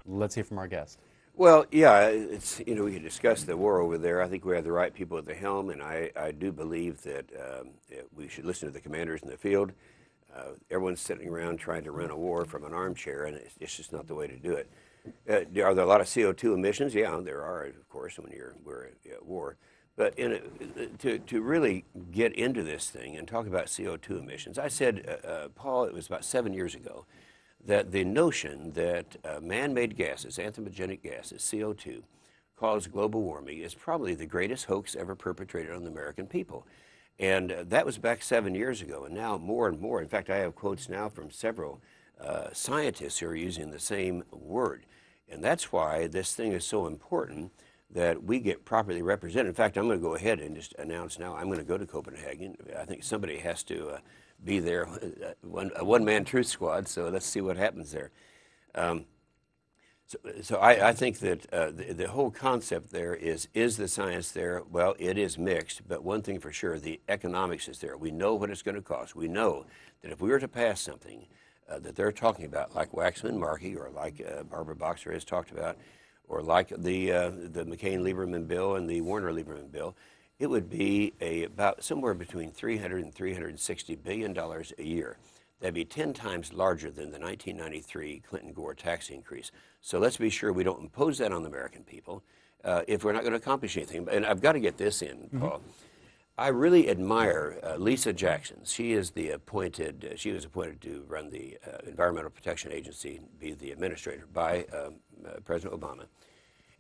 Let's hear from our guest. Well, yeah, it's, we can discuss the war over there. I think we have the right people at the helm, and I do believe that we should listen to the commanders in the field. Everyone's sitting around trying to run a war from an armchair, and it's just not the way to do it. Are there a lot of CO2 emissions? Yeah, there are, of course, when we're at war. But to really get into this thing and talk about CO2 emissions, I said, Paul, it was about 7 years ago, that the notion that man-made gases, anthropogenic gases, CO2, cause global warming is probably the greatest hoax ever perpetrated on the American people. And that was back 7 years ago, and now more and more. In fact, I have quotes now from several scientists who are using the same word. And that's why this thing is so important that we get properly represented. In fact, I'm going to go ahead and just announce now I'm going to go to Copenhagen. I think somebody has to be there, a one-man truth squad, so let's see what happens there. So I think that the whole concept there is the science there? Well, it is mixed, but one thing for sure, the economics is there. We know what it's going to cost. We know that if we were to pass something that they're talking about, like Waxman-Markey or like Barbara Boxer has talked about, or like the McCain-Lieberman bill and the Warner-Lieberman bill, it would be about somewhere between $300 and $360 billion a year. That'd be 10 times larger than the 1993 Clinton-Gore tax increase. So let's be sure we don't impose that on the American people if we're not going to accomplish anything. And I've got to get this in, Paul. I really admire Lisa Jackson. She is the appointed. She was appointed to run the Environmental Protection Agency, be the administrator by President Obama.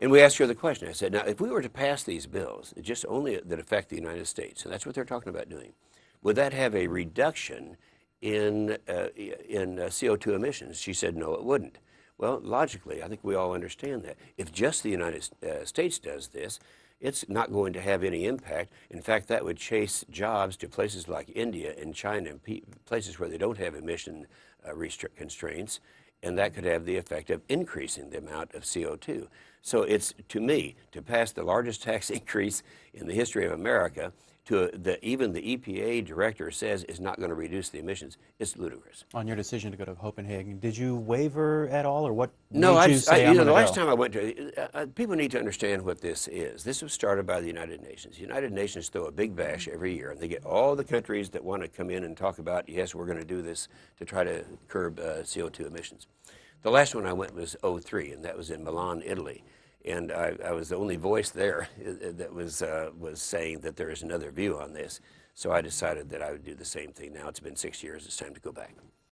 And we asked her the question. I said, now, if we were to pass these bills, just only that affect the United States, and that's what they're talking about doing, would that have a reduction in CO2 emissions? She said, no, it wouldn't. Well, logically, I think we all understand that. If just the United States does this, it's not going to have any impact. In fact, that would chase jobs to places like India and China, and places where they don't have emission constraints, and that could have the effect of increasing the amount of CO2. So it's, to me, to pass the largest tax increase in the history of America, even the EPA director says is not going to reduce the emissions, it's ludicrous. On your decision to go to Copenhagen, did you waver at all, or what no, made you say the last time I went to, people need to understand what this is. This was started by the United Nations. The United Nations throw a big bash every year, and they get all the countries that want to come in and talk about, yes, we're going to do this to try to curb CO2 emissions. The last one I went was '03, and that was in Milan, Italy. And I was the only voice there that was saying that there is another view on this. So I decided that I would do the same thing. Now it's been 6 years. It's time to go back.